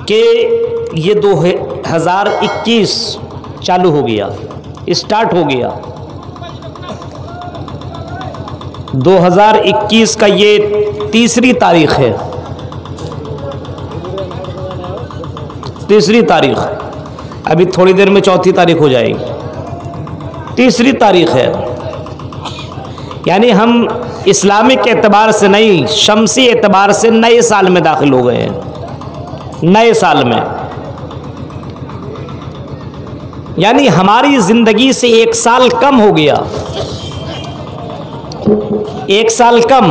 कि ये 2021 चालू हो गया, स्टार्ट हो गया। 2021 का ये तीसरी तारीख है, तीसरी तारीख। अभी थोड़ी देर में चौथी तारीख हो जाएगी, तीसरी तारीख है। यानी हम इस्लामिक एतबार से नहीं, शमसी एतबार से नए साल में दाखिल हो गए हैं, नए साल में। यानी हमारी जिंदगी से एक साल कम हो गया, एक साल कम।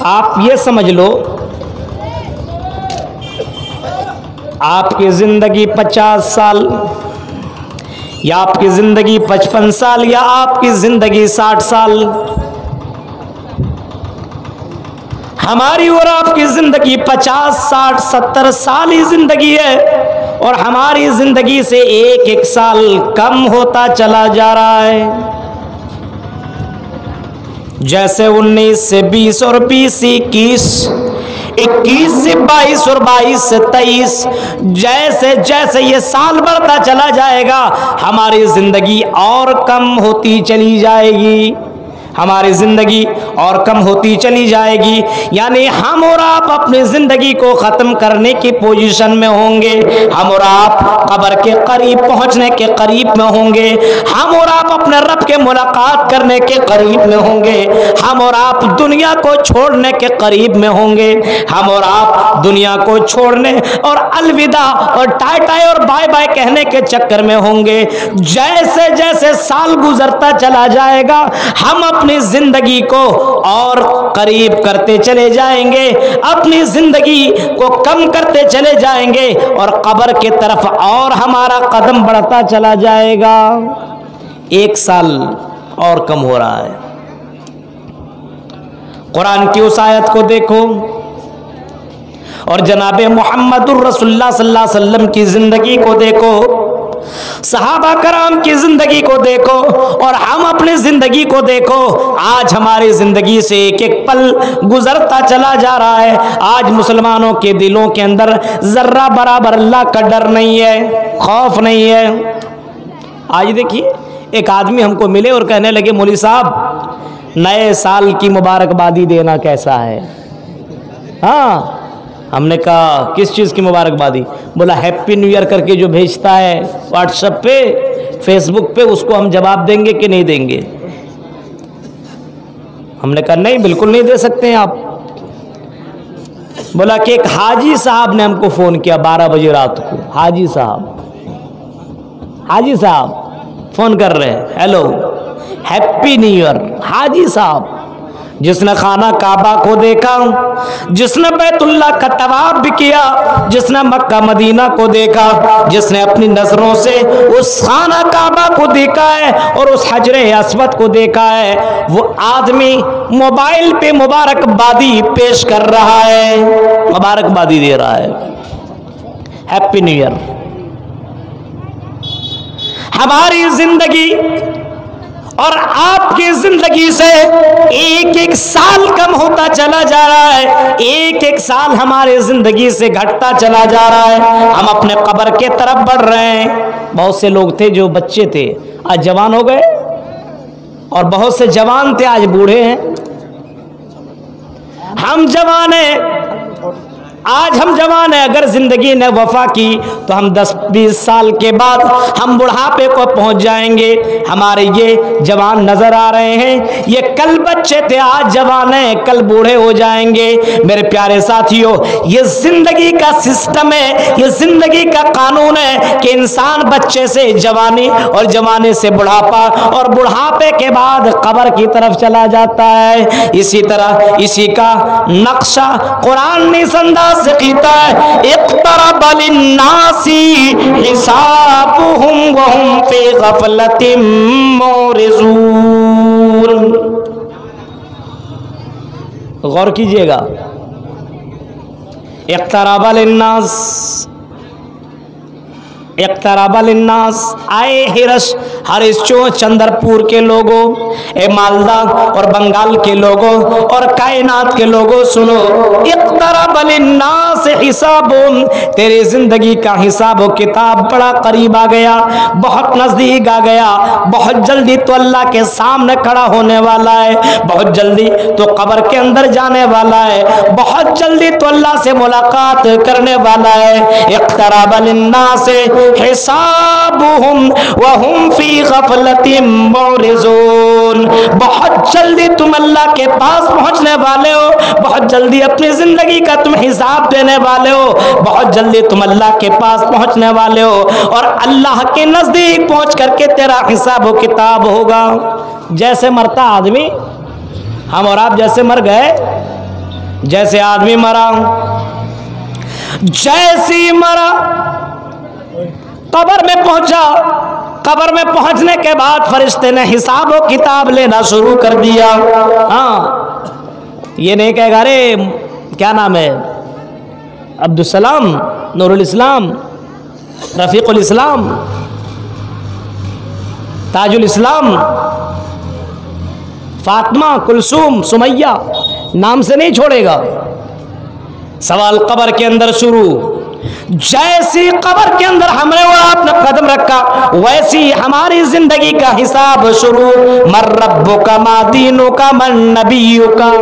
आप ये समझ लो, आपकी जिंदगी 50 साल या आपकी जिंदगी 55 साल या आपकी जिंदगी 60 साल, हमारी और आपकी जिंदगी 50, 60, 70 साल ही जिंदगी है, और हमारी जिंदगी से एक एक साल कम होता चला जा रहा है। जैसे 19 से 20 और 20 से 21, 21 से 22 और 22 से 23, जैसे जैसे ये साल बढ़ता चला जाएगा हमारी जिंदगी और कम होती चली जाएगी, हमारी जिंदगी और कम होती चली जाएगी। यानी हम और आप अपनी जिंदगी को खत्म करने की पोजीशन में होंगे, हम और आप कब्र के करीब पहुंचने के करीब में होंगे, हम और आप अपने रब के मुलाकात करने के करीब में होंगे, हम और आप दुनिया को छोड़ने के करीब में होंगे, हम और आप दुनिया को छोड़ने और अलविदा और टाटा और बाय बाय कहने के चक्कर में होंगे। जैसे जैसे साल गुजरता चला जाएगा हम अपनी जिंदगी को और करीब करते चले जाएंगे, अपनी जिंदगी को कम करते चले जाएंगे और कब्र की तरफ और हमारा कदम बढ़ता चला जाएगा। एक साल और कम हो रहा है। कुरान की उस आयत को देखो और जनाबे मुहम्मदुर रसूलुल्लाह सल्लल्लाहु अलैहि वसल्लम की जिंदगी को देखो, सहाबा कराम की जिंदगी को देखो और हम अपनी जिंदगी को देखो। आज हमारी जिंदगी से एक एक पल गुजरता चला जा रहा है। आज मुसलमानों के दिलों के अंदर जर्रा बराबर अल्लाह का डर नहीं है, खौफ नहीं है। आज देखिए एक आदमी हमको मिले और कहने लगे, मौलवी साहब नए साल की मुबारकबादी देना कैसा है? हाँ, हमने कहा किस चीज़ की मुबारकबादी? बोला हैप्पी न्यू ईयर करके जो भेजता है व्हाट्सएप पे, फेसबुक पे, उसको हम जवाब देंगे कि नहीं देंगे? हमने कहा नहीं, बिल्कुल नहीं दे सकते हैं आप। बोला कि एक हाजी साहब ने हमको फ़ोन किया 12 बजे रात को। हाजी साहब फ़ोन कर रहे हैं, हेलो हैप्पी न्यू ईयर। हाजी साहब जिसने खाना काबा को देखा, जिसने बैतुल्लाह का तवाफ भी किया, जिसने मक्का मदीना को देखा, जिसने अपनी नजरों से उस खाना काबा को देखा है और उस हजरे अस्वद को देखा है, वो आदमी मोबाइल पे मुबारकबादी पेश कर रहा है, मुबारकबादी दे रहा है, हैप्पी न्यू ईयर। हमारी जिंदगी और आपकी जिंदगी से एक एक साल कम होता चला जा रहा है, एक एक साल हमारे जिंदगी से घटता चला जा रहा है। हम अपने कब्र के तरफ बढ़ रहे हैं। बहुत से लोग थे जो बच्चे थे आज जवान हो गए, और बहुत से जवान थे आज बूढ़े हैं। हम जवान हैं, आज हम जवान हैं। अगर जिंदगी ने वफा की तो हम 10-20 साल के बाद हम बुढ़ापे को पहुंच जाएंगे। हमारे ये जवान नजर आ रहे हैं, ये कल बच्चे थे आज जवान हैं, कल बूढ़े हो जाएंगे। मेरे प्यारे साथियों, ये जिंदगी का सिस्टम है, ये जिंदगी का कानून है कि इंसान बच्चे से जवानी और जवानी से बुढ़ापा और बुढ़ापे के बाद कब्र की तरफ चला जाता है। इसी तरह इसी का नक्शा कुरान निसंदा से कीता है, इक़्तरब लिन्नासी हिसाबुहुम वहुम फी गफलतिम मुरिज़ून। गौर कीजिएगा, इक़्तरब लिन्नास, इक़्तरबा लिन्नास, आए हरीश चंद्रपुर के लोगों, ए मालदा और बंगाल के लोगों और कायनात के लोगों सुनो, इक़्तरबा लिन्नास हिसाबुम, तेरी जिंदगी का हिसाब व किताब बड़ा करीब आ गया, बहुत नजदीक आ गया। बहुत जल्दी तो अल्लाह के सामने खड़ा होने वाला है, बहुत जल्दी तो कब्र के अंदर जाने वाला है, बहुत जल्दी तो अल्लाह से मुलाकात करने वाला है। इक़्तरबा लिन्नास हिसाबुहुम व हुम फी गफलतिम मुरिज़ून, बहुत जल्दी तुम अल्लाह के पास पहुंचने वाले हो, बहुत जल्दी अपनी जिंदगी का तुम हिसाब देने वाले हो, बहुत जल्दी तुम अल्लाह के पास पहुंचने वाले हो और अल्लाह के नजदीक पहुंच करके तेरा हिसाब व किताब होगा। जैसे मरता आदमी, हम और आप जैसे मर गए, जैसे आदमी मरा, जैसी मरा कब्र में पहुंचा, कब्र में पहुंचने के बाद फरिश्ते ने हिसाब व किताब लेना शुरू कर दिया। हाँ, ये नहीं कहेगा अरे क्या नाम है, अब्दुल सलाम, नूरुल इस्लाम, रफीकुल इस्लाम, ताजुल इस्लाम, फातिमा, कुलसूम, सुमैया, नाम से नहीं छोड़ेगा। सवाल कब्र के अंदर शुरू, जैसी कब्र के अंदर हमने और आपने कदम रखा, वैसी हमारी जिंदगी का हिसाब शुरू। मर रब्बुका मा दीनुका मन नबियुका,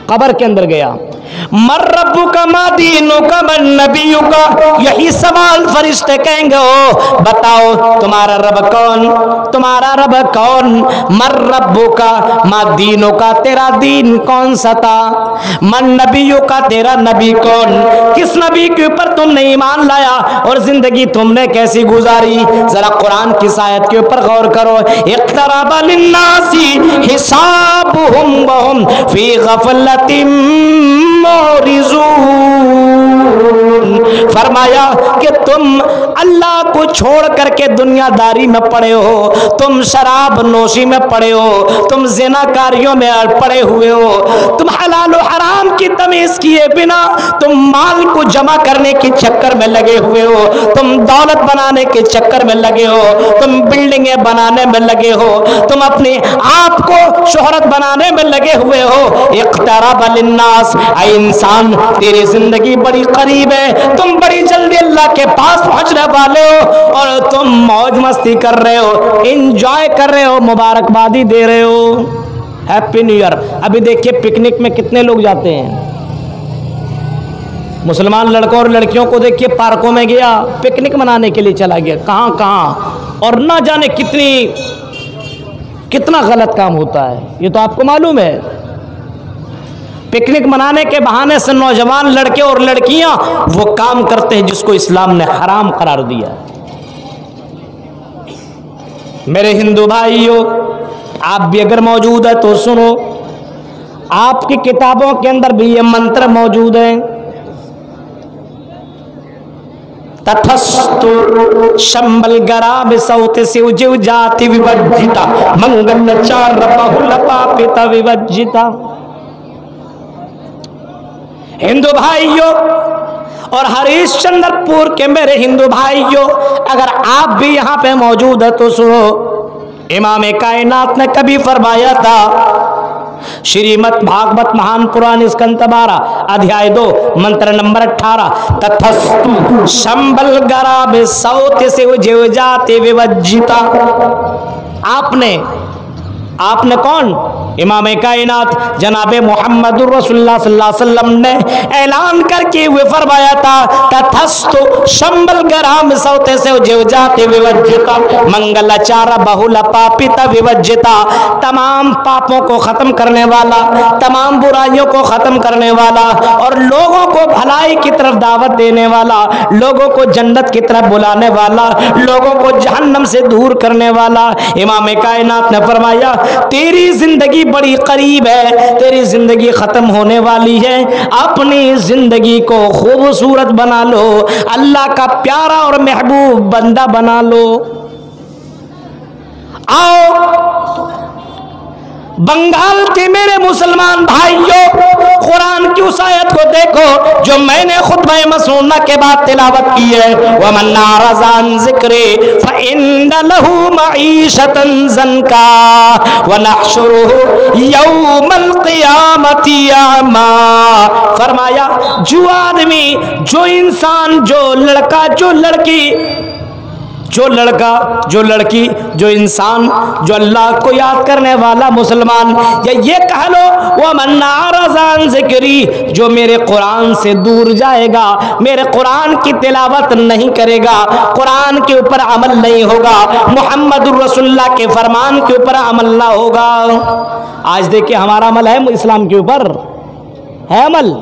कब्र के अंदर गया, मर रब्बुका मा दीनुका मन नबियुका, यही सवाल फरिश्ते कहेंगे, ओ बताओ तुम्हारा रब कौन, तुम्हारा रब कौन। मर रब्बुका मा दीनुका, तेरा दीन कौन सा था। मन नबियुका, तेरा नबी कौन, किस नबी के ऊपर तुमने ईमान लाया और जिंदगी तुमने कैसी गुजारी। जरा कुरान की आयत के ऊपर गौर करो, इक़्तरबा लिन्नासी हिसाबुहुम व हुम फी गफलतिम फरमाया कि तुम अल्लाह को छोड़ करके दुनियादारी में पड़े हो, तुम शराब नोशी में पड़े हो, तुम ज़िनाकारियों में पड़े हुए हो, तुम हलाल और हराम की तमीज किए बिना तुम माल को जमा करने के चक्कर में लगे हुए हो, तुम दौलत बनाने के चक्कर में लगे हो, तुम बिल्डिंगें बनाने में लगे हो, तुम अपने आप को शोहरत बनाने में लगे हुए हो। इक़्तरबा लिन्नास, इंसान तेरी जिंदगी बड़ी करीब है, तुम बड़ी जल्दी अल्लाह के पास पहुंचने वाले हो और तुम मौज मस्ती कर रहे हो, एंजॉय कर रहे हो, मुबारकबादी दे रहे हो, हैप्पी न्यू ईयर। अभी देखिए पिकनिक में कितने लोग जाते हैं, मुसलमान लड़कों और लड़कियों को देखिए पार्कों में गया, पिकनिक मनाने के लिए चला गया, कहां कहां, और ना जाने कितना गलत काम होता है, ये तो आपको मालूम है। पिकनिक मनाने के बहाने से नौजवान लड़के और लड़कियां वो काम करते हैं जिसको इस्लाम ने हराम करार दिया। मेरे हिंदू भाइयों, आप भी अगर मौजूद है तो सुनो, आपकी किताबों के अंदर भी ये मंत्र मौजूद है। तथस्तु शंबल गराब सौत शिव जीव जाति विवर्जिता मंगल चार बहुल पापिता विवर्जिता। हिंदू भाइयों और हरीश चंद्रपुर के मेरे हिंदू भाइयों, अगर आप भी यहाँ पे मौजूद है तो सुनो, इमाम कायनात ने कभी फरमाया था, श्रीमद् भागवत महान पुराण स्कंद 12 अध्याय 2 मंत्र नंबर 18, तथस्तु शंबल गराब सौत शिव जीव जाति विवर्जिता। आपने कौन, इमाम कायनात जनाबे मोहम्मदुर रसूलुल्लाह सल्लल्लाहु अलैहि वसल्लम ने ऐलान करके हुए फरमाया था, तथस्तु शंबल गराम सौते से जीवजाति विवर्जिता मंगलाचार बहुल पापिता विवर्जिता। तमाम पापों को खत्म करने वाला, तमाम बुराइयों को खत्म करने वाला और लोगों को भलाई की तरफ दावत देने वाला, लोगों को जन्नत की तरफ बुलाने वाला, लोगों को जहन्नम से दूर करने वाला इमाम कायनात ने फरमाया, तेरी जिंदगी बड़ी करीब है, तेरी जिंदगी खत्म होने वाली है, अपनी जिंदगी को खूबसूरत बना लो, अल्लाह का प्यारा और महबूब बंदा बना लो। आओ बंगाल के मेरे मुसलमान भाइयों, कुरान की उस आयत को देखो जो मैंने खुतबा मसनूना के बाद तिलावत की है, वमन अरज़ अन ज़िक्री फ़इन्न लहू मईशतन ज़न्का वनहशुरुहु यौमल क़ियामति अमा। फरमाया जो आदमी, जो इंसान, जो लड़का, जो लड़की, जो लड़का, जो लड़की, जो इंसान, जो अल्लाह को याद करने वाला मुसलमान, या ये कह लो वह मन अरज़ अन ज़िक्री, जो मेरे कुरान से दूर जाएगा, मेरे कुरान की तिलावत नहीं करेगा, कुरान के ऊपर अमल नहीं होगा, मुहम्मदुर रसूलुल्लाह के फरमान के ऊपर अमल ना होगा। आज देखिए हमारा अमल है इस्लाम के ऊपर, है अमल।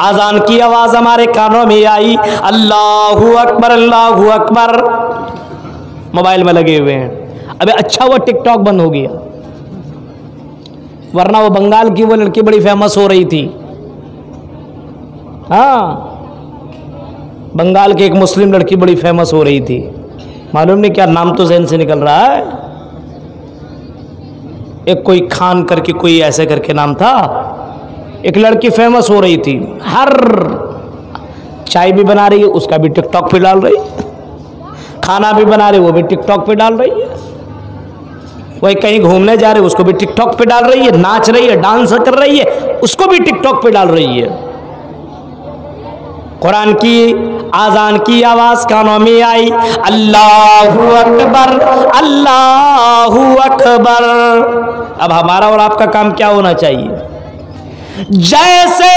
आजान की आवाज हमारे कानों में आई, अल्लाहू अकबर, अल्लाहू अकबर, मोबाइल में लगे हुए हैं। अबे अच्छा हुआ टिकटॉक बंद हो गया, वरना वो बंगाल की वो लड़की बड़ी फेमस हो रही थी। हाँ, बंगाल की एक मुस्लिम लड़की बड़ी फेमस हो रही थी, मालूम नहीं क्या नाम तो ज़हन से निकल रहा है, एक कोई खान करके कोई ऐसे करके नाम था। एक लड़की फेमस हो रही थी, हर चाय भी बना रही है उसका भी टिकटॉक पे डाल रही है, खाना भी बना रही है वो भी टिकटॉक पे डाल रही है, वही कहीं घूमने जा रहे उसको भी टिकटॉक पे डाल रही है, नाच रही है, डांस कर रही है, उसको भी टिकटॉक पे डाल रही है। कुरान की आजान की आवाज कानों में आई, अल्लाहू अकबर, अल्लाहू अकबर। अब हमारा और आपका काम क्या होना चाहिए? जैसे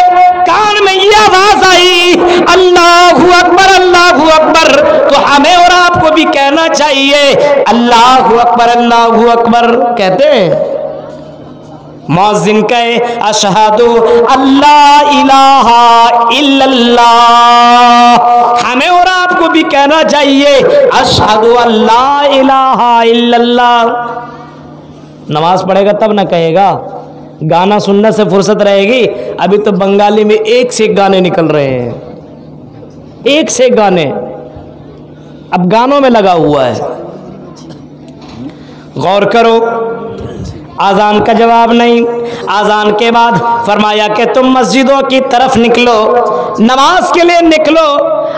कान में ये आवाज आई अल्लाहू अकबर, अल्लाहू अकबर, तो हमें और आपको भी कहना चाहिए अल्लाहू अकबर, अल्लाहू अकबर। कहते हैं मौज़िन कहे अशहदु अल्लाह इलाहा इल्लल्लाह, हमें और आपको भी कहना चाहिए अशहदु अल्लाह इलाहा इल्लल्लाह। नमाज पढ़ेगा तब ना कहेगा, गाना सुनने से फुर्सत रहेगी। अभी तो बंगाली में एक से एक गाने निकल रहे हैं, एक से एक गाने, अब गानों में लगा हुआ है। गौर करो, आजान का जवाब नहीं। आजान के बाद फरमाया कि तुम मस्जिदों की तरफ निकलो, नमाज के लिए निकलो।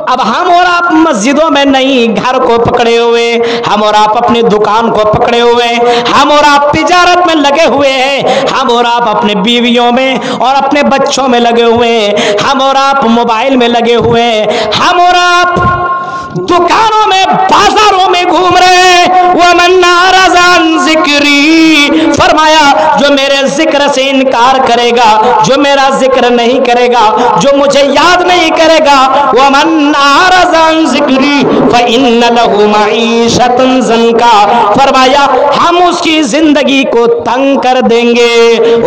अब हम और आप मस्जिदों में नहीं, घर को पकड़े हुए, हम और आप अपनी दुकान को पकड़े हुए, हम और आप तिजारत में लगे हुए हैं, हम और आप अपने बीवियों में और अपने बच्चों में लगे हुए हैं, हम और आप मोबाइल में लगे हुए हैं, हम और आप दुकानों में, बाजारों में घूम रहे हैं। वमन अरज़ अन ज़िक्री, फरमाया जो मेरे जिक्र से इनकार करेगा, जो मेरा जिक्र नहीं करेगा, जो मुझे याद नहीं करेगा, वमन अरज़ अन ज़िक्री फ़इन्न लहू मईशतन ज़न्का, फरमाया हम उसकी जिंदगी को तंग कर देंगे,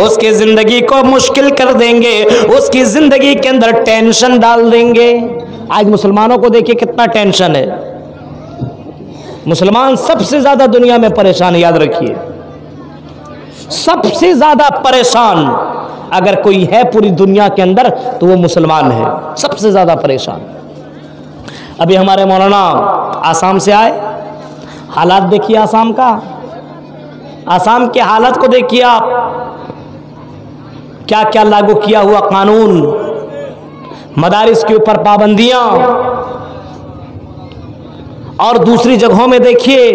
उसकी जिंदगी को मुश्किल कर देंगे, उसकी जिंदगी के अंदर टेंशन डाल देंगे। आज मुसलमानों को देखिए कितना टेंशन है, मुसलमान सबसे ज्यादा दुनिया में परेशान, याद रखिए सबसे ज्यादा परेशान अगर कोई है पूरी दुनिया के अंदर तो वो मुसलमान है, सबसे ज्यादा परेशान। अभी हमारे मौलाना आसाम से आए, हालात देखिए आसाम का, आसाम के हालात को देखिए आप, क्या क्या लागू किया हुआ कानून, मदारिस के ऊपर पाबंदियां, और दूसरी जगहों में देखिए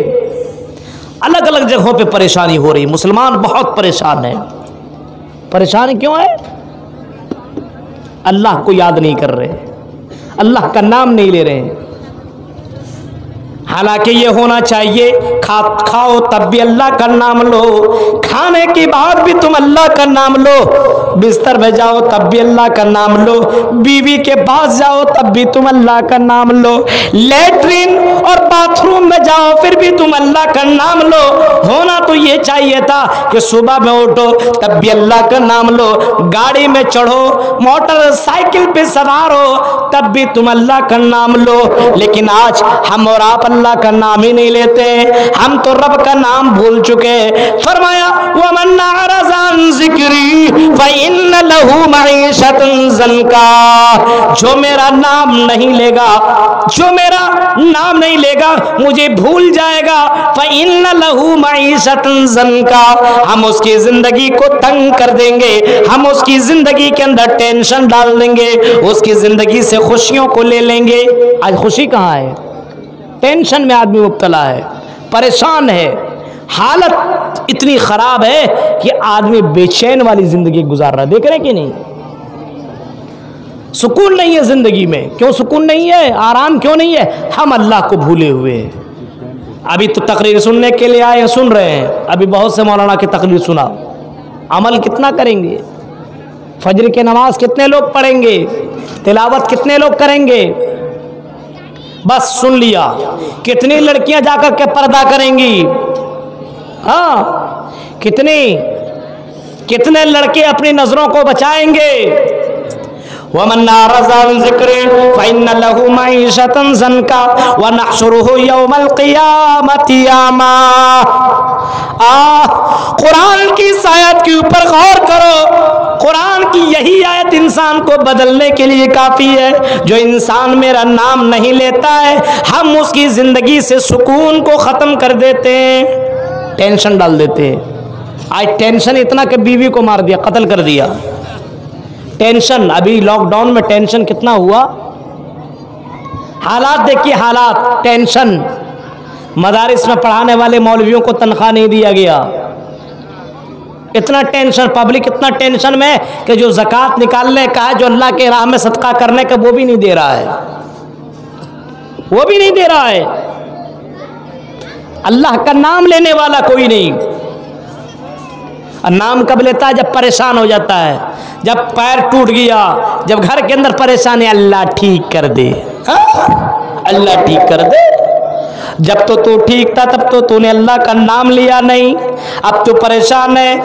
अलग अलग जगहों पे परेशानी हो रही। मुसलमान बहुत परेशान है। परेशान क्यों है? अल्लाह को याद नहीं कर रहे, अल्लाह का नाम नहीं ले रहे हैं। हालांकि ये होना चाहिए, खाओ तब भी अल्लाह का नाम लो, खाने के बाद भी तुम अल्लाह का नाम लो, बिस्तर में जाओ तब भी अल्लाह का नाम लो, बीवी के पास जाओ तब भी तुम अल्लाह का नाम लो, लेटरिन और बाथरूम में जाओ फिर भी तुम अल्लाह का नाम लो। होना तो ये चाहिए था कि सुबह में उठो तब भी अल्लाह का नाम लो, गाड़ी में चढ़ो, मोटरसाइकिल पे सवार हो तब भी तुम अल्लाह का नाम लो। लेकिन आज हम और आप अल्लाह का नाम ही नहीं लेते, हम तो रब का नाम भूल चुके। फरमाया वमन अरज़ अन ज़िक्री फ़इन्न इन्न लहू मईशतन ज़नका, जो मेरा नाम नहीं लेगा, जो मेरा नाम नहीं लेगा, मुझे भूल जाएगा, फ़इन्न लहू मईशतन ज़नका, हम उसकी जिंदगी को तंग कर देंगे, हम उसकी जिंदगी के अंदर टेंशन डाल देंगे, उसकी जिंदगी से खुशियों को ले लेंगे। आज खुशी कहाँ है? टेंशन में आदमी मुब्तला है, परेशान है, हालत इतनी खराब है कि आदमी बेचैन वाली जिंदगी गुजार रहा है। देख रहे कि नहीं? सुकून नहीं है जिंदगी में। क्यों सुकून नहीं है, आराम क्यों नहीं है? हम अल्लाह को भूले हुए हैं। अभी तो तकरीर सुनने के लिए आए, सुन रहे हैं, अभी बहुत से मौलाना की तकरीर सुना, अमल कितना करेंगे? फजर की नमाज कितने लोग पढ़ेंगे? तिलावत कितने लोग करेंगे? बस सुन लिया। कितनी लड़कियां जाकर के पर्दा करेंगी? हाँ, कितने लड़के अपनी नजरों को बचाएंगे? वमन अरज़ा अन ज़िक्री फ़इन्न लहू मईशतन ज़नका व नहशुरुहु यौमल क़ियामति अमा। कुरान की इस आयत के ऊपर गौर करो। कुरान की यही आयत इंसान को बदलने के लिए काफ़ी है। जो इंसान मेरा नाम नहीं लेता है, हम उसकी ज़िंदगी से सुकून को ख़त्म कर देते हैं, टेंशन डाल देते हैं। आज टेंशन इतना कि बीवी को मार दिया, कत्ल कर दिया। टेंशन, अभी लॉकडाउन में टेंशन कितना हुआ, हालात देखिए, हालात, टेंशन। मदारिस में पढ़ाने वाले मौलवियों को तनख्वाह नहीं दिया गया, इतना टेंशन, पब्लिक इतना टेंशन में कि जो ज़कात निकालने का है, जो अल्लाह के राह में सदका करने का, वो भी नहीं दे रहा है, वो भी नहीं दे रहा है। अल्लाह का नाम लेने वाला कोई नहीं। नाम कब लेता है? जब परेशान हो जाता है, जब पैर टूट गया, जब घर के अंदर परेशानी, अल्लाह ठीक कर दे, अल्लाह ठीक कर दे। जब तो तू ठीक था तब तो तूने अल्लाह का नाम लिया नहीं, अब तो परेशान है।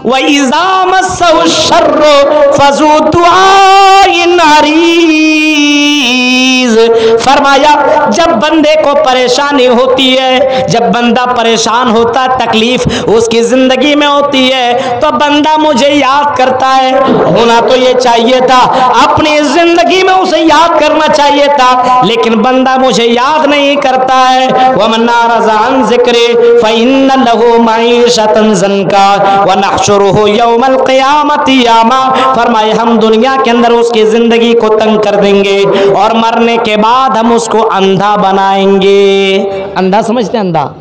व इज़ा मस्सहु शर्रु फज़ू दुआइन अरीज़, फरमाया जब बंदे को परेशानी होती है, जब बंदा परेशान होता, तकलीफ उसकी जिंदगी में होती है, तो बंदा मुझे याद करता है। होना तो ये चाहिए था, अपनी जिंदगी में उसे याद करना चाहिए था, लेकिन बंदा मुझे याद नहीं करता है। वमन अरज़ा अन ज़िक्री फ़इन्न लहू मईशतन ज़नका व नहशुरुहु यौमल क़ियामति अमा, फरमाए हम दुनिया के अंदर उसकी जिंदगी को तंग कर देंगे और मरने के बाद हम उसको अंधा बनाएंगे। अंधा समझते हैं? अंधा,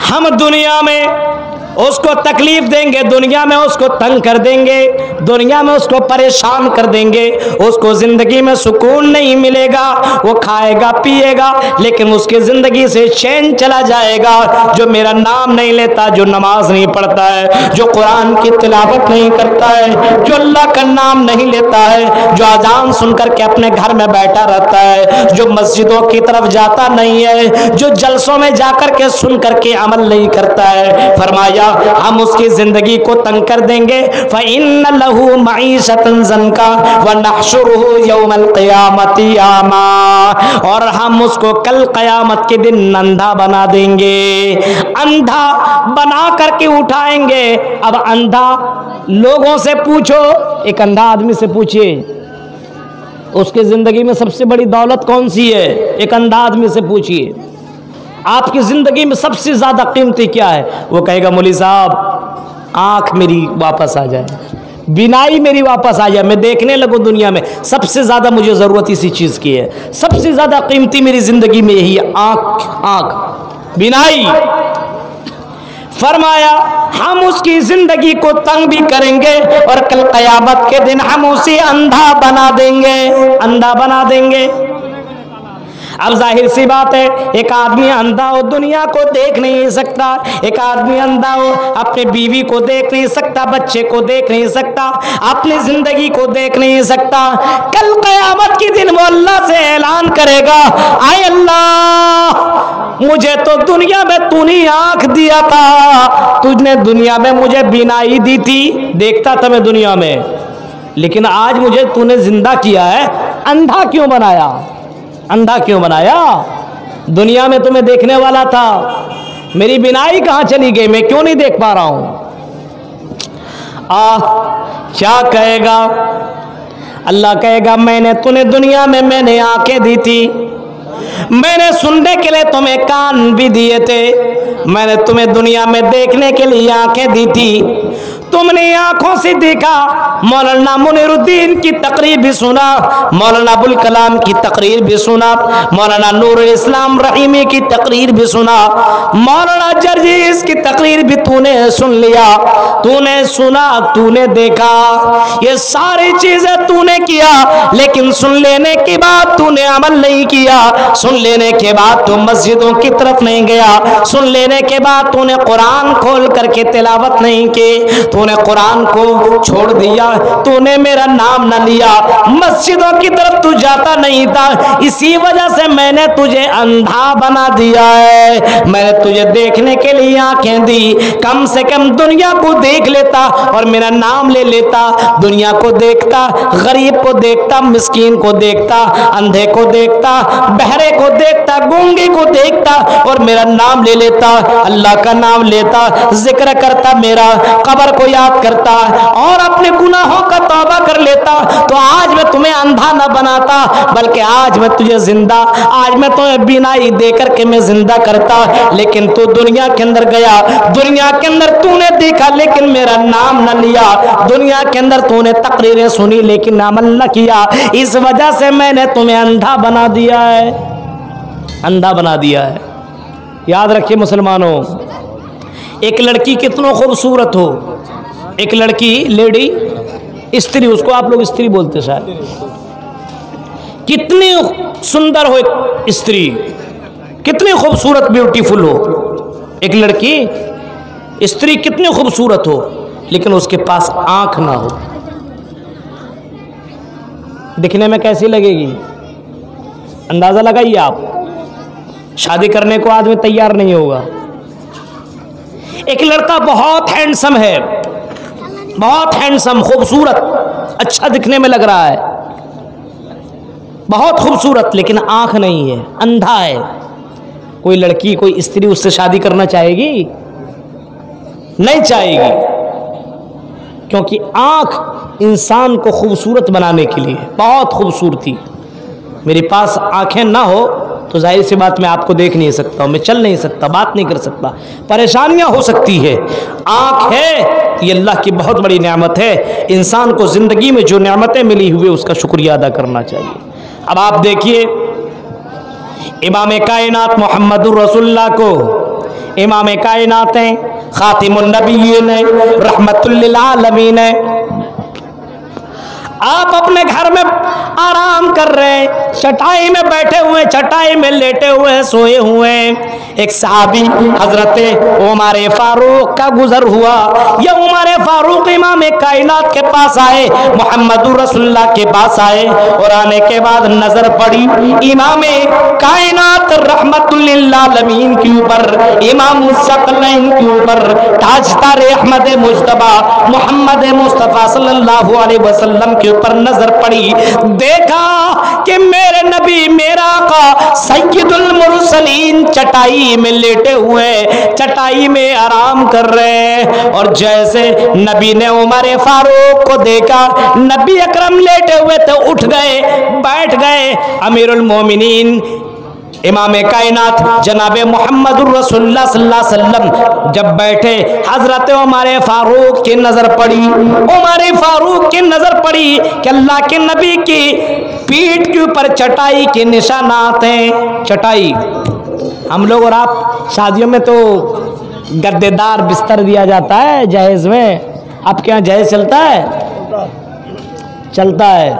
हम दुनिया में उसको तकलीफ देंगे, दुनिया में उसको तंग कर देंगे, दुनिया में उसको परेशान कर देंगे, उसको जिंदगी में सुकून नहीं मिलेगा। वो खाएगा पिएगा, लेकिन उसकी जिंदगी से चैन चला जाएगा। जो मेरा नाम नहीं लेता, जो नमाज नहीं पढ़ता है, जो कुरान की तिलावत नहीं करता है, जो अल्लाह का नाम नहीं लेता है, जो अजान सुन करके अपने घर में बैठा रहता है, जो मस्जिदों की तरफ जाता नहीं है, जो जलसों में जाकर के सुन करके अमल नहीं करता है, फरमाया हम उसकी जिंदगी को तंग कर देंगे। फ़इन्न लहू मईशतन ज़नका व नहशुरुहु यौमल क़ियामति अमा, और हम उसको कल क़यामत के दिन अंधा बना देंगे, अंधा बना करके उठाएंगे। अब अंधा लोगों से पूछो, एक अंधा आदमी से पूछिए उसकी जिंदगी में सबसे बड़ी दौलत कौन सी है? एक अंधा आदमी से पूछिए आपकी जिंदगी में सबसे ज्यादा कीमती क्या है? वो कहेगा मौलवी साहब आंख मेरी वापस आ जाए, बिनाई मेरी वापस आ जाए, मैं देखने लगूं दुनिया में, सबसे ज्यादा मुझे जरूरत इसी चीज की है, सबसे ज्यादा कीमती मेरी जिंदगी में यही है, आंख, आंख, बिनाई। फरमाया हम उसकी जिंदगी को तंग भी करेंगे और कल कयामत के दिन हम उसे अंधा बना देंगे, अंधा बना देंगे। अब जाहिर सी बात है, एक आदमी अंधा हो दुनिया को देख नहीं सकता, एक आदमी अंधा हो अपने बीवी को देख नहीं सकता, बच्चे को देख नहीं सकता, अपनी जिंदगी को देख नहीं सकता। कल कयामत के दिन वो अल्लाह से ऐलान करेगा, आए अल्लाह मुझे तो दुनिया में तूने आंख दिया था, तुझने दुनिया में मुझे बीनाई दी थी, देखता था मैं दुनिया में, लेकिन आज मुझे तूने जिंदा किया है, अंधा क्यों बनाया? अंधा क्यों बनाया? दुनिया में तुम्हें देखने वाला था, मेरी बिनाई कहाँ चली गई? मैं क्यों नहीं देख पा रहा हूं? क्या कहेगा? अल्लाह कहेगा मैंने तूने दुनिया में मैंने आंखें दी थी, मैंने सुनने के लिए तुम्हें कान भी दिए थे, मैंने तुम्हें दुनिया में देखने के लिए आंखें दी थी, तुमने आंखों से देखा। मौलाना मुनीरुद्दीन की तकरीर भी सुना, मौलाना अबुल कलाम की तकरीर भी सुना, मौलाना नूरुल इस्लाम रहीमी की तकरीर भी सुना, मौलाना जर्जीस की तकरीर भी तूने सुन लिया, तूने सुना, तूने देखा, ये सारी चीजें तूने किया, लेकिन सुन लेने के बाद तूने अमल नहीं किया। सुन लेने के बाद तू मस्जिदों की तरफ नहीं गया, सुन लेने के बाद तूने कुरान खोल करके तिलावत नहीं की, तूने कुरान को छोड़ दिया, तूने मेरा नाम न लिया, मस्जिदों की तरफ तू जाता नहीं था, इसी वजह से मैंने तुझे अंधा बना दिया है। मैंने तुझे देखने के लिए आंखें दी, कम से कम दुनिया को देख लेता और मेरा नाम ले लेता, दुनिया को देखता, गरीब को देखता, मिस्कीन को देखता, अंधे को देखता, बहरे को देखता, गूंगे को देखता और मेरा नाम ले लेता, अल्लाह का नाम लेता, जिक्र करता, मेरा कब्र को याद करता और अपने गुनाहों का तौबा कर लेता, तो आज मैं तुम्हें अंधा न बनाता, बल्कि आज मैं तुझे जिंदा, आज मैं तुम्हें बीनाई दे करके मैं जिंदा करता। लेकिन तू दुनिया के अंदर गया, दुनिया के अंदर तूने देखा लेकिन मेरा नाम न लिया, दुनिया के अंदर तूने तकरीरें सुनी लेकिन अमल न किया, इस वजह से मैंने तुम्हें अंधा बना दिया है, अंधा बना दिया है। याद रखिए मुसलमानों, एक लड़की कितनों खूबसूरत हो, एक लड़की, लेडी, स्त्री, उसको आप लोग स्त्री बोलते शायद, कितनी सुंदर हो एक स्त्री, कितनी खूबसूरत ब्यूटीफुल हो एक लड़की, स्त्री कितनी खूबसूरत हो, लेकिन उसके पास आंख ना हो, दिखने में कैसी लगेगी? अंदाजा लगाइए आप। शादी करने को आदमी तैयार नहीं होगा। एक लड़का बहुत हैंडसम है, बहुत हैंडसम, खूबसूरत, अच्छा दिखने में लग रहा है, बहुत खूबसूरत, लेकिन आंख नहीं है, अंधा है। कोई लड़की, कोई स्त्री उससे शादी करना चाहेगी? नहीं चाहेगी, क्योंकि आंख इंसान को खूबसूरत बनाने के लिए बहुत खूबसूरती। मेरे पास आंखें ना हो तो जाहिर सी बात मैं आपको देख नहीं सकता हूँ, मैं चल नहीं सकता, बात नहीं कर सकता, परेशानियां हो सकती है। आँख है ये अल्लाह की बहुत बड़ी नेमत है, इंसान को ज़िंदगी में जो नेमतें मिली हुई उसका शुक्रिया अदा करना चाहिए। अब आप देखिए, इमाम कायनात मोहम्मदुर रसूलुल्लाह को इमाम कायनात हैं, खातिमुन नबिय्यीन हैं, रहमतुल लिल आलमीन हैं। आप अपने घर में आराम कर रहे हैं, चटाई में बैठे हुए, चटाई में लेटे हुए, सोए हुए, एक सहाबी हजरत उमर फारूक का गुजर हुआ। यह उमर फारूक इमाम कायनात के पास आए, मोहम्मदुर रसूलुल्लाह के पास आए, और आने के बाद नजर पड़ी इमाम कायनात रहमतुल लिल आलमीन के ऊपर, इमाम सकलैन के ऊपर, ताजदार अहमद मुज्तबा मोहम्मद मुस्तफा सल्लल्लाहु अलैहि वसल्लम के ऊपर नजर पड़ी। देखा कि मेरे नबी, मेरा आका सय्यदुल मुरसलीन चटाई में लेटे हुए, चटाई में आराम कर रहे हैं। और जैसे नबी ने उमर फारूक को देखा, नबी अकरम लेटे हुए तो उठ गए, बैठ गए। अमीरुल मोमिनीन इमाम कायनात जनाब मोहम्मदुर रसूलुल्लाह सल्लल्लाहु अलैहि वसल्लम जब बैठे, हजरत उमर फारूक की नजर पड़ी, उमर फारूक की नजर पड़ी कि अल्लाह के नबी की पीठ के ऊपर चटाई के निशानात हैं। चटाई, हम लोग और आप शादियों में तो गद्देदार बिस्तर दिया जाता है जहेज में, आपके यहाँ जहेज चलता है? चलता है,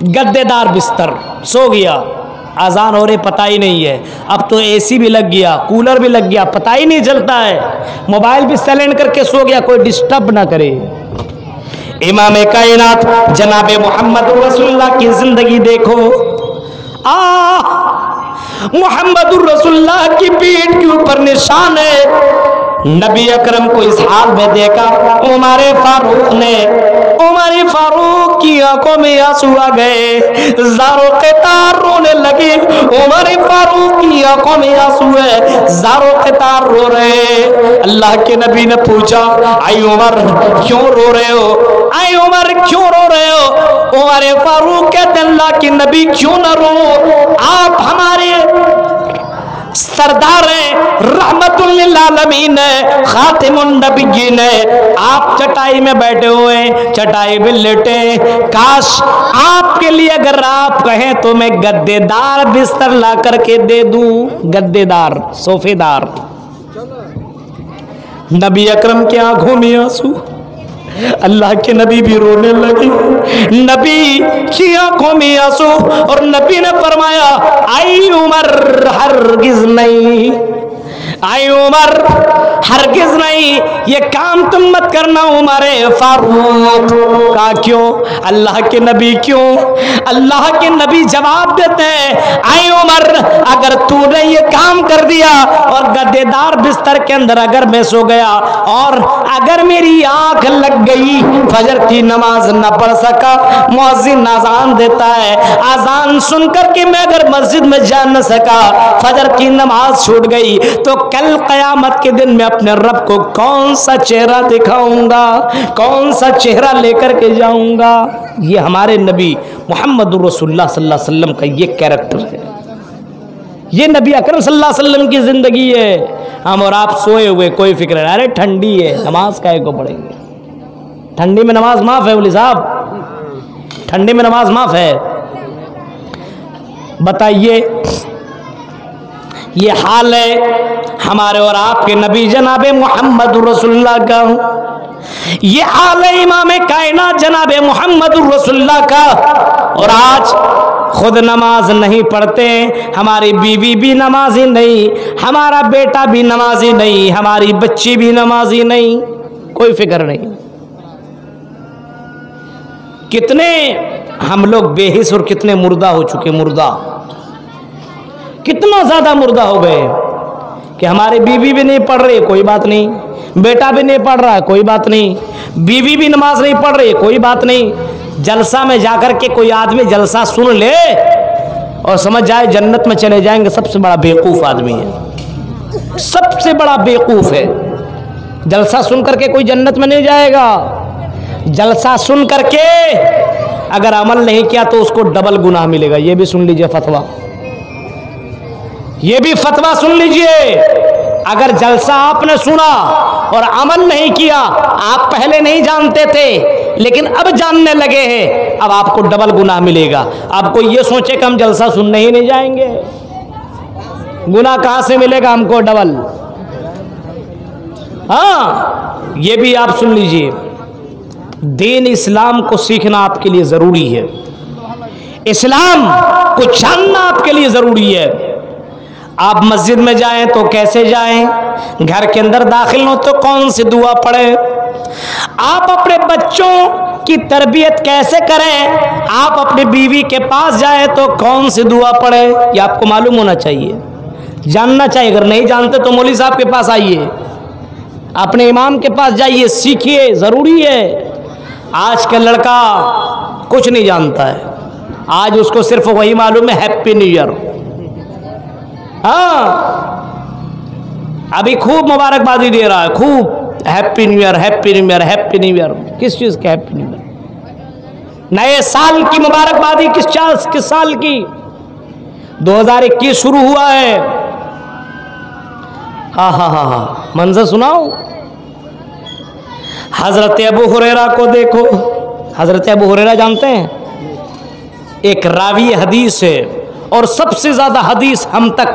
गद्देदार बिस्तर, सो गया, आज़ान हो रही पता ही नहीं है, अब तो एसी भी लग गया, कूलर भी लग गया, पता ही नहीं चलता है, मोबाइल भी साइलेंट करके सो गया, कोई डिस्टर्ब ना करे। इमाम कायनात जनाब मोहम्मद रसूलुल्लाह की जिंदगी देखो, मोहम्मद रसूलुल्लाह की पीठ के ऊपर निशान है। नबी अकरम को इस हाल में देखा उमर फारूक ने, उमर फारूक की आंखों में आंसू आ गए, ज़ारो क़तार रोने लगे। उमर फारूक की आंखों में आंसू है, ज़ारो क़तार रो रहे। अल्लाह के नबी ने पूछा, आई उमर क्यों रो रहे हो? आई उमर क्यों रो रहे हो? उमर फारूक कहते अल्लाह के नबी क्यों ना रो, आप हमारे सरदार है, रहमतुल लिल आलमीन है, खातिमुन नबिय्यीन है। आप चटाई में बैठे हुए, चटाई में लेटे, काश आपके लिए अगर आप कहें तो मैं गद्देदार बिस्तर ला करके दे दूं, गद्देदार सोफेदार। नबी अकरम की आंखों में आंसू, अल्लाह के नबी भी रोने लगे, नबी की आंखों में आंसू। और नबी ने फरमाया, आई उमर हरगिज नहीं, आई उमर हरगिज नहीं, ये काम तुम मत करना उमर फारूक। का क्यों? अल्लाह के नबी क्यों? अल्लाह के नबी जवाब देते हैं, आई उमर अगर तूने ये काम कर दिया और गद्देदार बिस्तर के अंदर अगर मैं सो गया और अगर मेरी आंख लग गई, फजर की नमाज न पढ़ सका, मुअज्जिन अजान देता है, अजान सुन करके मैं अगर मस्जिद में जा न सका, फजर की नमाज छूट गई, तो कल कयामत के दिन मैं अपने रब को कौन सा चेहरा दिखाऊंगा, कौन सा चेहरा लेकर के जाऊंगा। ये हमारे नबी मोहम्मद रसूलुल्लाह सल्लल्लाहु अलैहि वसल्लम का ये कैरेक्टर है, ये नबी अकरम सल्लल्लाहु अलैहि वसल्लम की जिंदगी है। हम और आप सोए हुए, कोई फिक्र नहीं, अरे ठंडी है नमाज काहे को पढ़ेंगे, ठंडी में नमाज माफ है वली साहब, ठंडी में नमाज माफ है। बताइए, ये हाल है हमारे और आपके नबी जनाबे मोहम्मद रसूलुल्लाह का, ये हाल है इमाम कायनात जनाबे मोहम्मद रसूलुल्लाह का। और आज खुद नमाज नहीं पढ़ते, हमारी बीवी भी नमाजी नहीं, हमारा बेटा भी नमाजी नहीं, हमारी बच्ची भी नमाजी नहीं, कोई फिक्र नहीं। कितने हम लोग बेहिस और कितने मुर्दा हो चुके, मुर्दा, कितना ज्यादा मुर्दा हो गए कि हमारी बीवी भी नहीं पढ़ रही, कोई बात नहीं, बेटा भी नहीं पढ़ रहा है, कोई बात नहीं, बीवी भी नमाज नहीं पढ़ रही, कोई बात नहीं। जलसा में जाकर के कोई आदमी जलसा सुन ले और समझ जाए जन्नत में चले जाएंगे, सबसे बड़ा बेवकूफ आदमी है, सबसे बड़ा बेवकूफ है। जलसा सुन करके कोई जन्नत में नहीं जाएगा, जलसा सुन करके अगर अमल नहीं किया तो उसको डबल गुनाह मिलेगा। ये भी सुन लीजिए फतवा, ये भी फतवा सुन लीजिए। अगर जलसा आपने सुना और अमल नहीं किया, आप पहले नहीं जानते थे लेकिन अब जानने लगे हैं, अब आपको डबल गुनाह मिलेगा। आपको ये सोचे कि हम जलसा सुनने ही नहीं जाएंगे, गुनाह कहां से मिलेगा हमको डबल। हाँ, ये भी आप सुन लीजिए, दीन इस्लाम को सीखना आपके लिए जरूरी है, इस्लाम को जानना आपके लिए जरूरी है। आप मस्जिद में जाएं तो कैसे जाएं, घर के अंदर दाखिल हो तो कौन सी दुआ पढ़ें, आप अपने बच्चों की तरबियत कैसे करें, आप अपनी बीवी के पास जाएं तो कौन सी दुआ पढ़ें, ये आपको मालूम होना चाहिए, जानना चाहिए। अगर नहीं जानते तो मौलवी साहब के पास आइए, अपने इमाम के पास जाइए, सीखिए, ज़रूरी है। आज का लड़का कुछ नहीं जानता है, आज उसको सिर्फ वही मालूम है हैप्पी न्यू ईयर। हाँ, अभी खूब मुबारकबादी दे रहा है, खूब happy new year, happy new year, happy new year. किस चीज़ के हैप्पी न्यू ईयर? नए साल की मुबारकबादी किस साल की? 2021 शुरू हुआ है। हाँ हाँ हाँ हाँ, मंजर सुनाओ। हजरत अबू हुरैरा को देखो, हजरत अबू हुरैरा जानते हैं, एक रावी हदीस है और सबसे ज्यादा हदीस हम तक,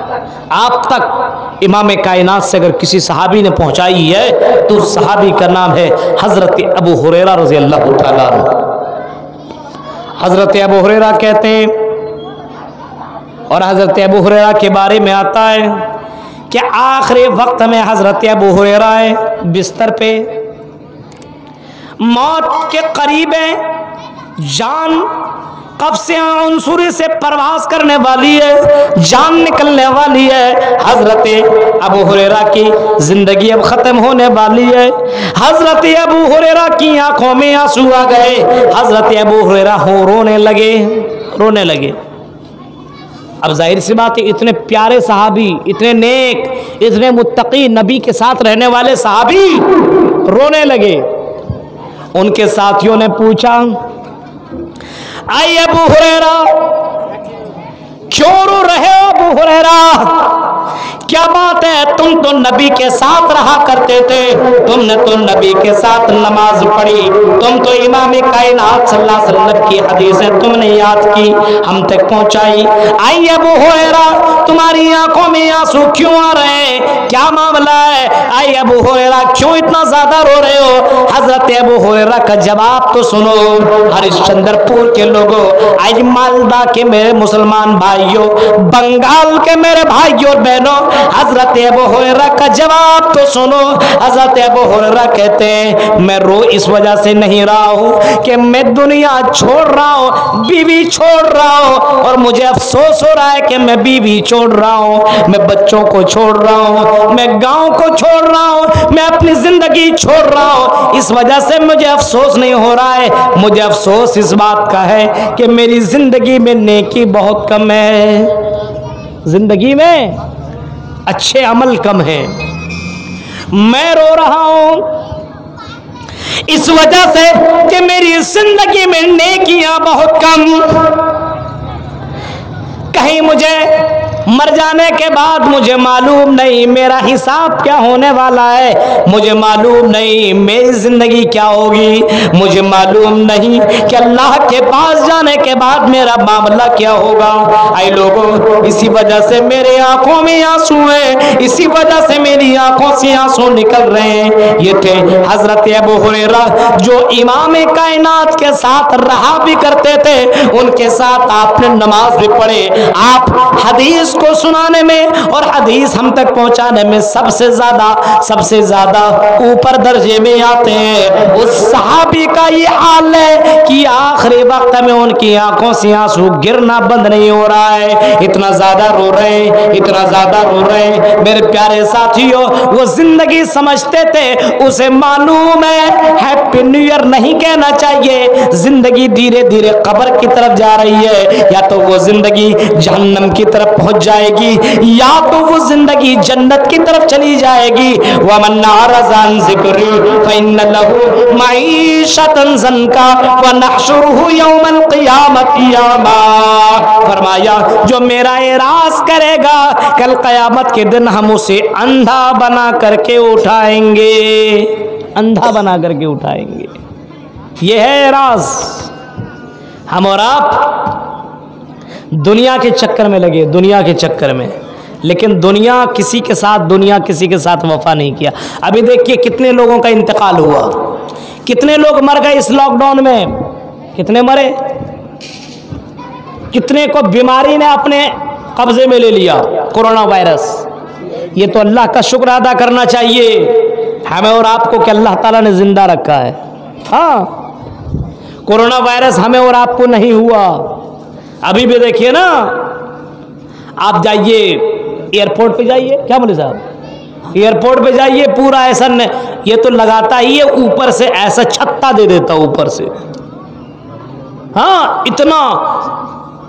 आप तक इमाम कायनात से अगर किसी सहाबी ने पहुंचाई है तो उस सहाबी का नाम है हजरत अबू हुरैरा रज़ी अल्लाह तआला अन्हु। हजरत अबू हुरैरा कहते हैं, और हजरत अबू हुरैरा के बारे में आता है कि आखिरी वक्त में हजरत अबू हुरैरा है बिस्तर पे, मौत के करीब है, जान कब से अंसुरी से परवास करने वाली है, जान निकलने वाली है। हजरत अबू हुरैरा की जिंदगी अब खत्म होने वाली है। हजरत अबू हुरैरा की आंखों में आंसू आ गए। हजरत अबू हुरैरा रोने लगे। अब जाहिर सी बात है, इतने प्यारे सहाबी, इतने नेक, इतने मुत्तकी, नबी के साथ रहने वाले सहाबी रोने लगे। उनके साथियों ने पूछा, आई अबू हुरैरा, क्यों रो रहे हो अबू हुरैरा? क्या बात है? तुम तो नबी के साथ रहा करते थे, तुमने तो नबी के साथ नमाज पढ़ी, तुम तो इमाम कायनात सल्लल्लाहु अलैहि वसल्लम की हदीसें तुमने याद की, हम तक पहुंचाई। आई अबू हुरैरा, तुम्हारी आंखों में आंसू क्यों आ रहे हैं? क्या मामला है? आई अबू हुरैरा, क्यों इतना ज्यादा रो रहे हो? हजरत अबू हुरैरा का जवाब तो सुनो। हरिश्चंद्रपुर के लोगों, आज मालदा के मेरे मुसलमान भाइयों, बंगाल के मेरे भाइयों और बहनों, हजरत अबू हुरैरा का जवाब तो सुनो। हजरत अबू हुरैरा कहते हैं, मैं रो इस वजह से नहीं रहा हूं कि मैं दुनिया छोड़ रहा हूं, बीवी छोड़ रहा हूं, और मुझे अफसोस हो रहा है कि मैं बीवी छोड़ रहा हूं, मैं बच्चों को छोड़ रहा हूं, मैं गांव को छोड़ रहा हूं, मैं अपनी जिंदगी छोड़ रहा हूं। इस वजह से मुझे अफसोस नहीं हो रहा है, मुझे अफसोस इस बात का है कि मेरी जिंदगी में नेकी बहुत कम है, जिंदगी में अच्छे अमल कम है। मैं रो रहा हूं इस वजह से कि मेरी जिंदगी में नेकियां बहुत कम। कहीं मुझे मर जाने के बाद मुझे मालूम नहीं मेरा हिसाब क्या होने वाला है, मुझे मालूम नहीं मेरी जिंदगी क्या होगी, मुझे मालूम नहीं कि अल्लाह के पास जाने के बाद मेरा मामला क्या होगा। आई लोगों, इसी वजह से मेरे आंखों में आंसू है, इसी वजह से मेरी आंखों से आंसू निकल रहे हैं। ये थे हजरत अबू हुरैरा जो इमाम कायनात के साथ रहा भी करते थे, उनके साथ आपने नमाज भी पढ़े। आप हदीस को सुनाने में और हदीस हम तक पहुंचाने में सबसे ज्यादा ऊपर दर्जे में आते हैं। उस सहाबी का ये हाल है कि आखिरी वक्त में उनकी आंखों से आंसू गिरना बंद नहीं हो रहा है, इतना ज्यादा रो रहे हैं, इतना ज्यादा रो रहे हैं। मेरे प्यारे साथियों, वो जिंदगी समझते थे, उसे मालूम है हैप्पी न्यू ईयर नहीं कहना चाहिए, जिंदगी धीरे धीरे कब्र की तरफ जा रही है, या तो वो जिंदगी जहन्नम की तरफ पहुंच जाएगी, या तो वो जिंदगी जन्नत की तरफ चली जाएगी। वमन अरज़ अन ज़िक्री फ़इन्न लहू मईशतन ज़ंका व नहशुरुहु यौमल क़ियामति अमा। फरमाया, जो मेरा एराज़ करेगा कल क़यामत के दिन हम उसे अंधा बना करके उठाएंगे, अंधा बना करके उठाएंगे। ये है एराज़। हम और आप दुनिया के चक्कर में लगे, दुनिया के चक्कर में, लेकिन दुनिया किसी के साथ वफा नहीं किया। अभी देखिए कितने लोगों का इंतकाल हुआ, कितने लोग मर गए इस लॉकडाउन में, कितने मरे, कितने को बीमारी ने अपने कब्जे में ले लिया, कोरोना वायरस। ये तो अल्लाह का शुक्र अदा करना चाहिए हमें और आपको कि अल्लाह ताला ने जिंदा रखा है। हाँ, कोरोना वायरस हमें और आपको नहीं हुआ। अभी भी देखिए ना, आप जाइए एयरपोर्ट पे जाइए, क्या बोले साहब, एयरपोर्ट पे जाइए, पूरा ऐसा ये तो लगाता ही है, ऊपर से ऐसा छत्ता दे देता ऊपर से। हाँ, इतना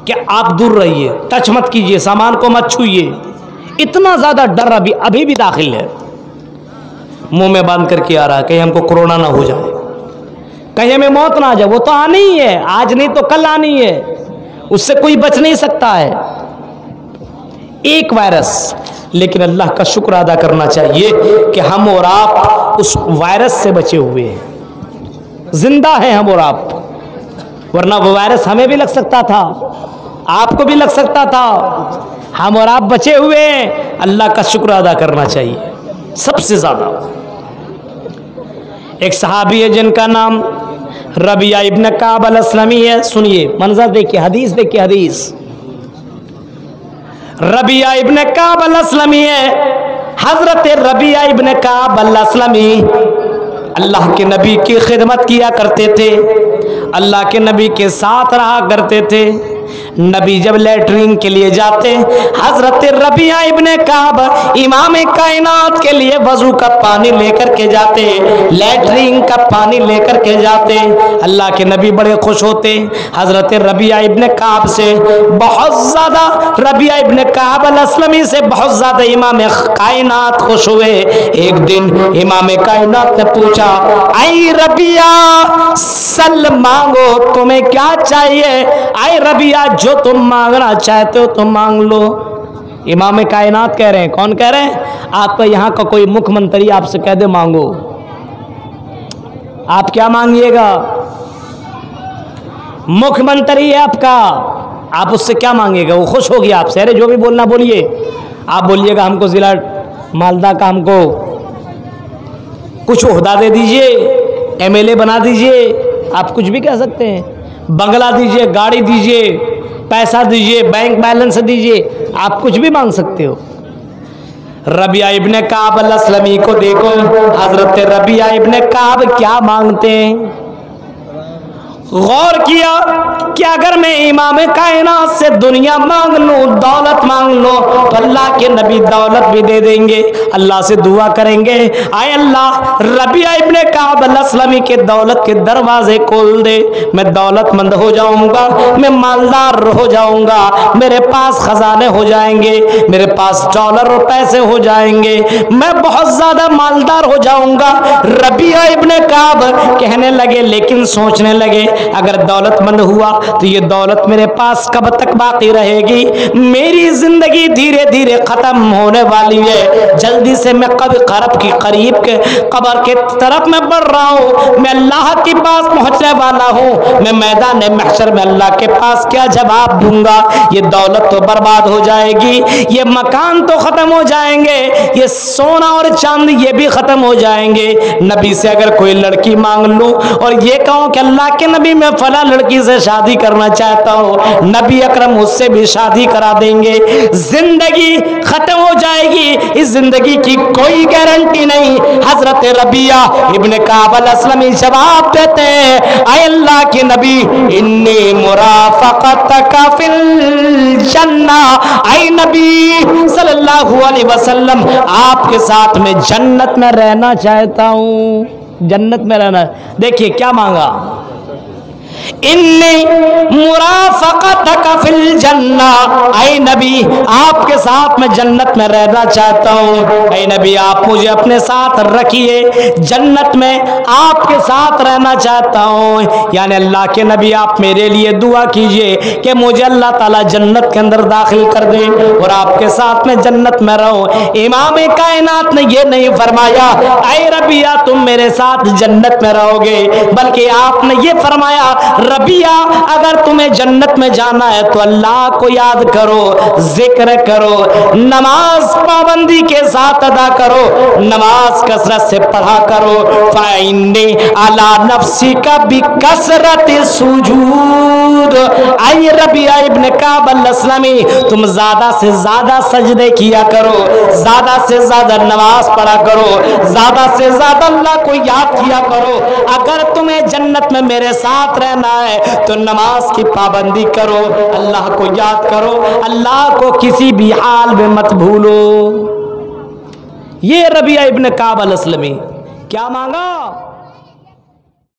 कि आप दूर रहिए, टच मत कीजिए, सामान को मत छूइए, इतना ज्यादा डर अभी भी दाखिल है, मुंह में बांध करके आ रहा है, कहीं हमको कोरोना ना हो जाए, कहीं हमें मौत ना आ जाए। वो तो आनी ही है, आज नहीं तो कल आनी है, उससे कोई बच नहीं सकता है, एक वायरस। लेकिन अल्लाह का शुक्र अदा करना चाहिए कि हम और आप उस वायरस से बचे हुए हैं, जिंदा हैं हम और आप, वरना वो वायरस हमें भी लग सकता था, आपको भी लग सकता था। हम और आप बचे हुए हैं, अल्लाह का शुक्र अदा करना चाहिए सबसे ज्यादा। एक सहाबी है जिनका नाम रबिया इब्न काब अल अस्लमी है। सुनिए मंजर देखिए, हदीस देखिए, हदीस। रबिया इब्न काब अल अस्लमी है। हजरत रबिया इब्न काब अल अस्लमी अल्लाह के नबी की खिदमत किया करते थे। अल्लाह के नबी के साथ रहा करते थे। नबी जब लेटरिन के लिए जाते, हजरत रबिया इब्ने काब इमाम कायनात के लिए वजू का पानी लेकर के जाते, लेटरिन का पानी लेकर के जाते। अल्लाह के नबी बड़े खुश होते हजरत रबिया इब्ने काब से, बहुत ज़्यादा रबिया इब्ने काब अल-अस्लमी से बहुत ज़्यादा इमाम कायनात खुश हुए। एक दिन इमाम कायनात ने पूछा, आई रबिया सल मांगो, तुम्हें क्या चाहिए? आई रबिया जो तुम मांगना चाहते हो तुम मांग लो। इमाम कायनात कह रहे हैं, कौन कह रहे हैं? आपका यहाँ का कोई मुख्यमंत्री आपसे कह दे मांगो, आप क्या मांगिएगा? मुख्यमंत्री है आपका, आप उससे क्या मांगेगा? वो खुश होगी आपसे। अरे जो भी बोलना बोलिए, आप बोलिएगा हमको जिला मालदा का हमको कुछ ओहदा दे दीजिए, एमएलए बना दीजिए, आप कुछ भी कह सकते हैं। बंगला दीजिए, गाड़ी दीजिए, पैसा दीजिए, बैंक बैलेंस दीजिए, आप कुछ भी मांग सकते हो। रबिया इब्ने काब अल-अस्लमी को देखो, हजरत रबिया इब्ने काब क्या मांगते हैं। गौर किया कि अगर मैं इमाम कायनात से दुनिया मांग लूं, दौलत मांग लूं, तो अल्लाह के नबी दौलत भी दे देंगे। अल्लाह से दुआ करेंगे, आए अल्लाह रबिया इब्ने काब अल-अस्लमी के दौलत के दरवाजे खोल दे, मैं दौलतमंद हो जाऊंगा, मैं मालदार हो जाऊंगा, मेरे पास खजाने हो जाएंगे, मेरे पास डॉलर और पैसे हो जाएंगे, मैं बहुत ज्यादा मालदार हो जाऊंगा। रबिया इब्ने काब कहने लगे, लेकिन सोचने लगे अगर दौलतमंद हुआ तो ये दौलत मेरे पास कब तक बाकी रहेगी? मेरी जिंदगी धीरे धीरे खत्म होने वाली है, जल्दी से मैं कब खरब की करीब के कब्र के तरफ मैं बढ़ रहा हूँ, मैं अल्लाह के पास पहुंचने वाला हूँ, मैं मैदान महशर में अल्लाह के पास क्या जवाब दूंगा? ये दौलत तो बर्बाद हो जाएगी, ये मकान तो खत्म हो जाएंगे, ये सोना और चांदी ये भी खत्म हो जाएंगे। नबी से अगर कोई लड़की मांग लूं और ये कहूं कि अल्लाह के नबी मैं फला लड़की से शादी करना चाहता हूँ, नबी अकरम उससे भी शादी करा देंगे, जिंदगी खत्म हो जाएगी, इस जिंदगी की कोई गारंटी नहीं। हजरत रबिया इब्ने काब अल-अस्लमी जवाब देते हैं, ऐ अल्लाह के नबी, इन्नी मुराफक़तका फिल जन्ना, ऐ नबी सल्लल्लाहु अलैहि वसल्लम आपके साथ में जन्नत में रहना चाहता हूँ, जन्नत में रहना। देखिए क्या मांगा, इन्नी मुराफक़तका फिल जन्ना, ऐ नबी आपके साथ मैं जन्नत में रहना चाहता हूँ, ऐ नबी आप मुझे अपने साथ रखिए, जन्नत में आपके साथ रहना चाहता हूँ। यानी अल्लाह के नबी आप मेरे लिए दुआ कीजिए कि मुझे अल्लाह ताला जन्नत के अंदर दाखिल कर दे और आपके साथ में जन्नत में रहूं। इमाम कायनात ने ये नहीं फरमाया ऐ रबिया तुम मेरे साथ जन्नत में रहोगे, बल्कि आपने ये फरमाया रबिया अगर तुम्हें जन्नत में जाना है तो अल्लाह को याद करो, जिक्र करो, नमाज पाबंदी के साथ अदा करो, नमाज कसरत से पढ़ा करो। फ़इन्नी अला नफ्सी का भी कसरत सुजूद, आई रबिया इब्ने काब अल-अस्लमी तुम ज्यादा से ज्यादा सजदे किया करो, ज्यादा से ज्यादा नमाज पढ़ा करो, ज्यादा से ज्यादा अल्लाह को याद किया करो। अगर तुम्हें जन्नत में मेरे साथ रहना है तो नमाज की पाबंदी करो, अल्लाह को याद करो, अल्लाह को किसी भी हाल में मत भूलो। ये रबिया इब्ने काब अल-अस्लमी क्या मांगा?